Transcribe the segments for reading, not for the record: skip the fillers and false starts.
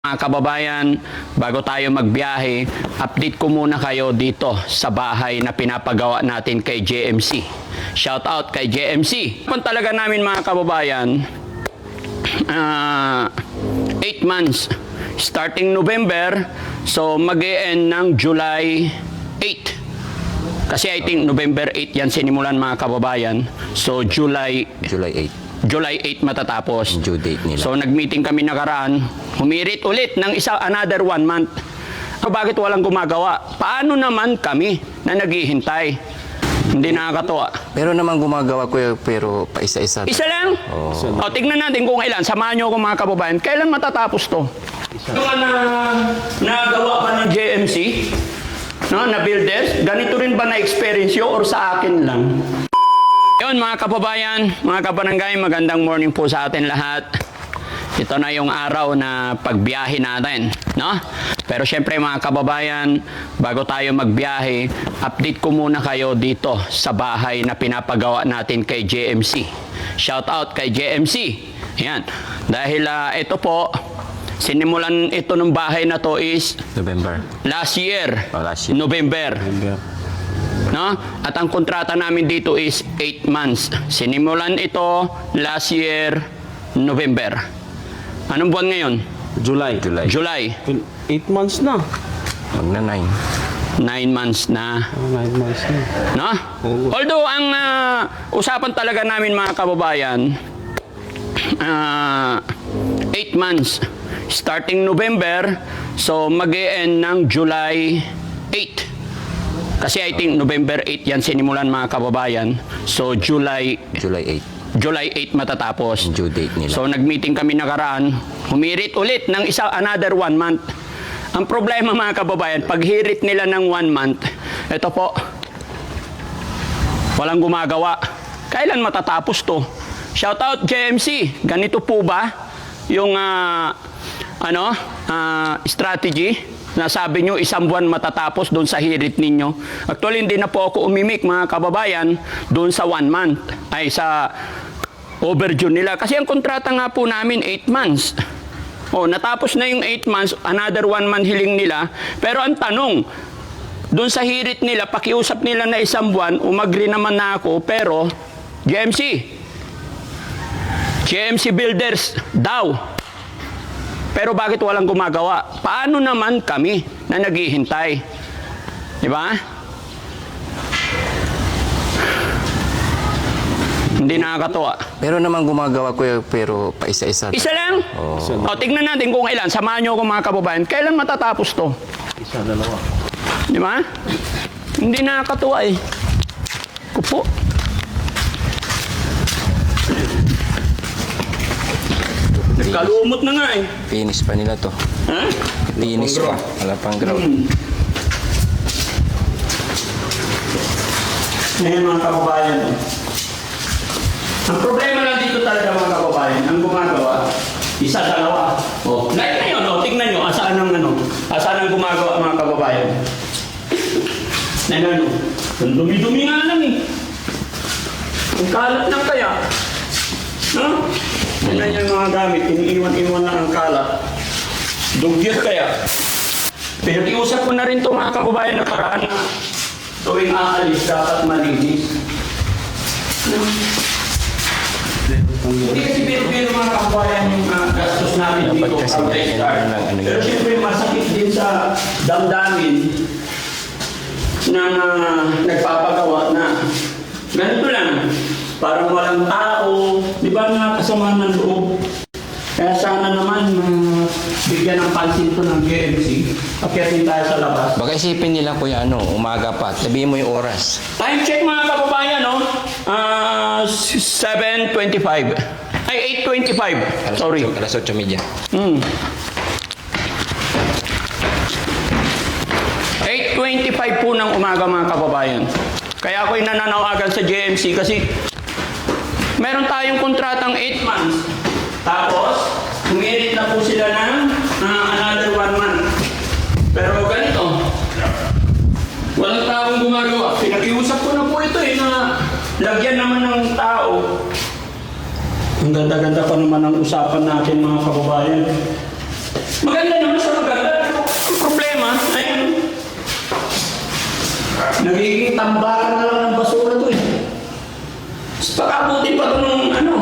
Mga kababayan, bago tayo magbiyahe, update ko muna kayo dito sa bahay na pinapagawa natin kay JMC. Shout out kay JMC. Kung talaga namin mga kababayan, 8 months. Starting November, so mag-e-end ng July 8. Kasi I think November 8 yan sinimulan mga kababayan. So July 8 matatapos. Due date nila. So nag-meeting kami nakaraan, humirit ulit ng another 1 month. So bakit walang gumagawa? Paano naman kami na naghihintay? Hindi nakakatuwa. Pero naman gumagawa ko pero pa isa-isa. Isa lang? O, tignan natin kung ilan. Samahan nyo ako mga kababayan. Kailan matatapos to? Yung nagawa pa ng JMC, no, na builders, ganito rin ba na-experience nyo or sa akin lang? Yun mga kababayan, mga kabarangay, magandang morning po sa atin lahat. Ito na yung araw na pagbiyahe natin, no? Pero syempre mga kababayan, bago tayo magbiyahe, update ko muna kayo dito sa bahay na pinapagawa natin kay JMC. Shout out kay JMC. Yan. Dahil ito po, sinimulan ito ng bahay na to is November. last year. Last year. November. No? At ang kontrata namin dito is 8 months. Sinimulan ito last year, November. Anong buwan ngayon? July. July. 8 months na. Magna 9. 9 months na. 9 months na. No? Although, ang usapan talaga namin mga kababayan, 8 months. Starting November, so mag-e-end ng July 8. Kasi I think November 8 yan sinimulan mga kababayan. So July 8 matatapos. Due date nila. So nag-meeting kami nakaraan, humirit ulit ng another 1 month. Ang problema mga kababayan, pag hirit nila ng 1 month, ito po, walang gumagawa. Kailan matatapos to? Shout out JMC, ganito po ba yung strategy? Nasabi nyo, 1 buwan matatapos doon sa hirit ninyo. Actually, hindi na po ako umimik, mga kababayan, doon sa 1 month. Ay, sa overdue nila. Kasi ang kontrata nga po namin, 8 months. O, natapos na yung 8 months, another 1 month hiling nila. Pero ang tanong, doon sa hirit nila, pakiusap nila na 1 buwan, umagri naman na ako, pero, JMC Builders daw. Pero bakit walang gumagawa? Paano naman kami na naghihintay? Di ba? Hindi nakakatuwa. Pero naman gumagawa ko pero pa isa-isa. Isa lang? O, tignan natin kung ilan. Samahan nyo ako mga kababayan. Kailan matatapos to? Isa, dalawa. Di ba? Hindi nakakatuwa eh. Kupo. Kalumot na nga eh. Finish pa nila to. Ha? Finish pa. Wala pang ground. Ngayon mga kababayan. Ang problema lang dito talaga mga kababayan, ang gumagawa, isa, dalawa. O, like ngayon, tignan nyo, asaan ang gumagawa mga kababayan. Ang dumi-dumi nga lang eh. Ang kalat lang kaya. No? Tignan nyo yung mga gamit, iniiwan-iwan lang ang kalat. Dugyot kaya. Pero iusap ko na rin ito mga kababayan na paraan na tuwing aalis dapat malinis. Hindi kasi biro-biro mga kababayan yung gastos namin dito. Dapat kasi ganyan lang, Pero siyempre masakit din sa damdamin na nagpapagawa na ganito lang. Parang walang tao, di ba nakakasama ng loob? Kaya sana naman bigyan ng pansin to ng JMC. Akyatin tayo sa labas. Baka isipin nila kuya umaga pa. Sabihin mo yung oras. Time check mga kababayan, no? 7:25. Ay, 8:25. Sorry. Alas 8:30. 8:25 po ng umaga mga kababayan. Kaya ako'y nananawagan sa JMC kasi meron tayong kontratang 8 months. Tapos, humirit na po sila ng another 1 month. Pero ganito, walang taong gumagawa. Pinag-iusap ko na po ito na lagyan naman ng tao. Ang ganda-ganda pa naman ang usapan natin mga kababayan. Maganda naman sa maganda. Ang problema, ayun. Nagiging tambakan na lang ng basura to eh. Pagkabuti pa ito ng ano.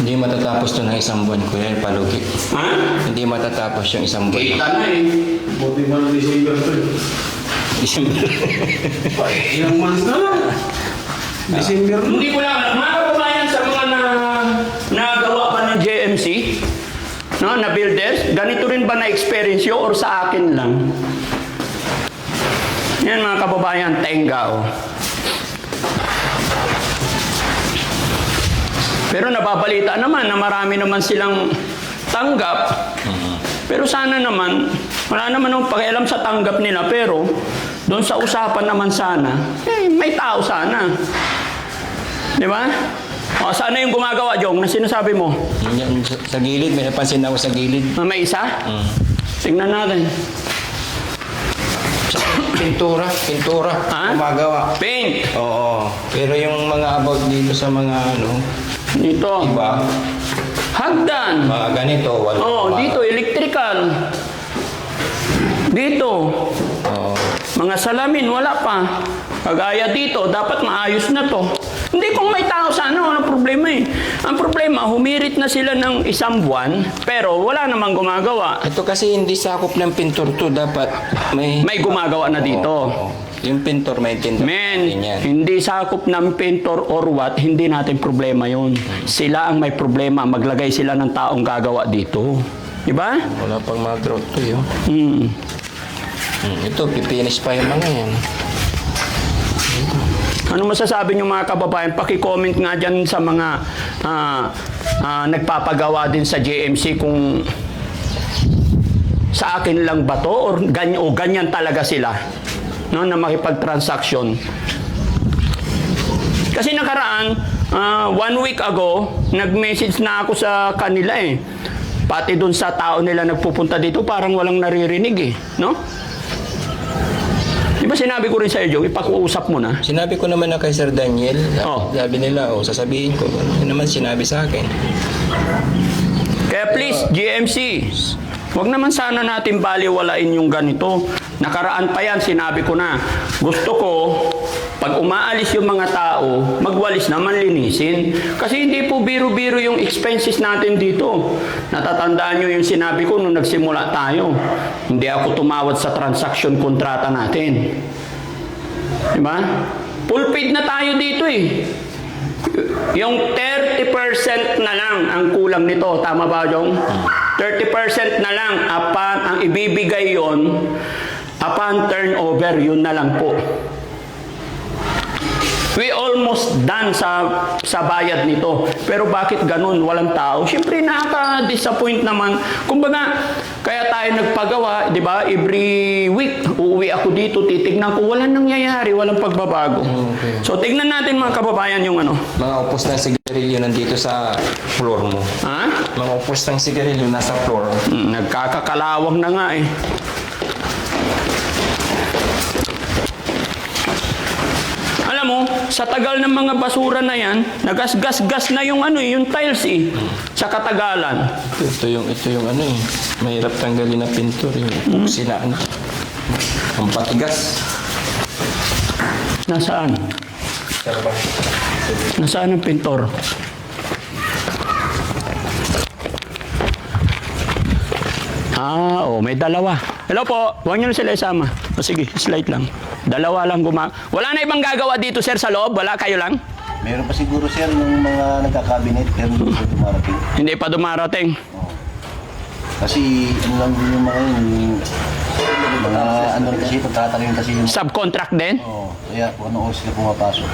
Hindi matatapos to ng isang buwan, kuya, yung palugi. Ha? Hindi matatapos yung isang buwan. Kita na eh. Buti ba ng December to eh. December. Ilang months na lang. December na. Hindi ko lang, mga kababayan sa mga nagawa pa ng JMC, no, na builders, ganito rin ba na-experience yun or sa akin lang? Yan mga kababayan, tenga oh. Pero nababalita naman na marami naman silang tanggap. Pero sana naman, wala naman akong pakialam sa tanggap nila, pero doon sa usapan naman sana, may tao sana. Di ba? O, sana yung gumagawa, Jong, na sinasabi mo? Yan, sa gilid, may napansin ako sa gilid. May isa? Tingnan natin. Pintura, Ha? gumagawa. Paint. Oo. Pero yung mga about dito sa mga ano, Dito. iba, Hagdan. mga ganito, wala. Oh, dito, electrical. Dito. Oo. Mga salamin, wala pa. Kagaya dito, dapat maayos na to. Hindi, kung may tao sana, walang problema eh. Ang problema, humirit na sila ng isang buwan, pero wala namang gumagawa. Ito kasi hindi sakop ng pintor to, dapat may... May gumagawa na dito. Oo. Yung pintor, may tindahan. Men, Yan. hindi sakop ng painter or what, hindi natin problema yun. Sila ang may problema, maglagay sila ng taong gagawa dito. Diba? Wala pang mga growth to yun. Ito, pipinis pa yung mga yan. Ano masasabi niyo mga kababayan? Paki-comment nga dyan sa mga nagpapagawa din sa JMC kung sa akin lang ba to or ganyan talaga sila, no, na makipag-transaction. Kasi nakaraan, 1 week ago, nag-message na ako sa kanila eh. Pati dun sa tao nila nagpupunta dito, parang walang naririnig eh, no? Di ba sinabi ko rin sa iyo, ipakuusap mo na? Sinabi ko naman na kay Sir Daniel, Oh. sabi nila, sasabihin ko. Ano naman sinabi sa akin? Kaya please, GMC, huwag naman sana natin baliwalain yung ganito. Nakaraan pa yan, sinabi ko na. Gusto ko, pag umaalis yung mga tao, magwalis naman linisin. Kasi hindi po biro-biro yung expenses natin dito. Natatandaan nyo yung sinabi ko nung nagsimula tayo. Hindi ako tumawad sa transaction kontrata natin. Diba? Full paid na tayo dito eh. Yung 30% na lang ang kulang nito. Tama ba, Jong? 30% na lang ang ibibigay yon upon turnover. Yun na lang po. We almost done sa bayad nito. Pero bakit ganun? Walang tao. Siyempre, nakaka-disappoint naman. Kumbaga, kaya tayo nagpagawa, di ba? Every week, uuwi ako dito, titignan ko, walang nangyayari, walang pagbabago. Okay. So, tignan natin mga kababayan yung ano. Mga upos ng sigarilyo nandito sa floor mo. Ha? Mga upos ng sigarilyo nasa floor. Nagkakakalawang na nga eh. Alam mo, sa tagal ng mga basura na yan, nagasgas-gas na yung ano, yung tiles eh. Sa katagalan. Ito yung ano eh. Mahirap tanggalin na pintor. Yung sinaan. Ang patigas. Nasaan? Nasaan ang pintor? May dalawa. Hello po, huwag niyo na sila isama. O sige, slide lang. Dalawa lang Wala na ibang gagawa dito, sir, sa loob? Wala, kayo lang? Meron pa siguro sir yung mga nagkakabinet pero hindi pa dumarating. Hindi pa dumarating. Kasi ano lang din yung mga yun, yung mga ano kasi pagtatanim kasi yung Subcontract din? kaya kung ano oras sila pumapasok.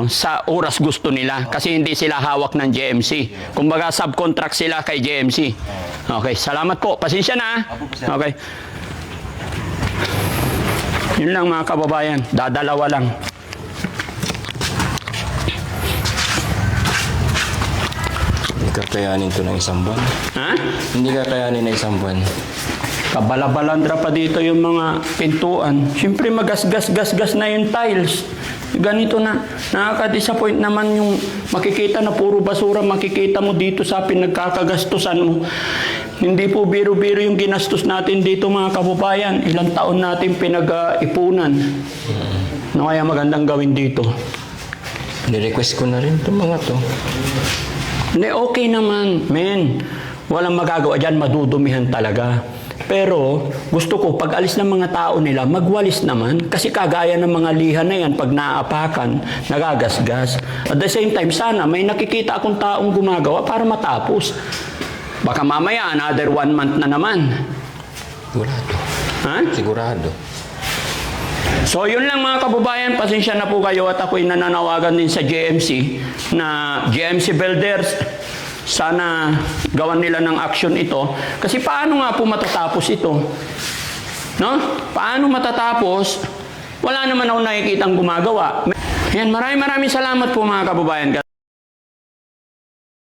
Sa oras gusto nila kasi hindi sila hawak ng JMC. Kumbaga subcontract sila kay JMC. Okay, salamat po. Pasensya na. Okay. Yun lang mga kababayan. Dadalawa lang. Hindi kakayanin to ng isang buwan. Ha? Hindi kakayanin na isang buwan. Kabalabalandra pa dito yung mga pintuan. Siyempre magasgas-gasgas na yung tiles. Ganito na. Nakaka-disappoint naman yung makikita na puro basura makikita mo dito sa pinagkakagastusan mo. Hindi po biro-biro yung ginastos natin dito mga kababayan. Ilang taon natin pinag-ipunan. Ano kaya magandang gawin dito? Nirequest ko na rin itong mga to. Hindi, okay naman, men. Walang magagawa dyan, madudumihan talaga. Pero gusto ko, pag alis ng mga tao nila, magwalis naman. Kasi kagaya ng mga liha na yan, pag naaapakan, nagagasgas. At the same time, sana may nakikita akong taong gumagawa para matapos. Baka mamaya, another 1 month na naman. Sigurado. Ha? Sigurado. So, yun lang mga kababayan. Pasensya na po kayo at ako'y nananawagan din sa JMC na JMC Builders, sana gawan nila ng action ito. Kasi paano nga po matatapos ito? No? Paano matatapos? Wala naman ako nakikitang gumagawa. Yan, maraming salamat po mga kababayan.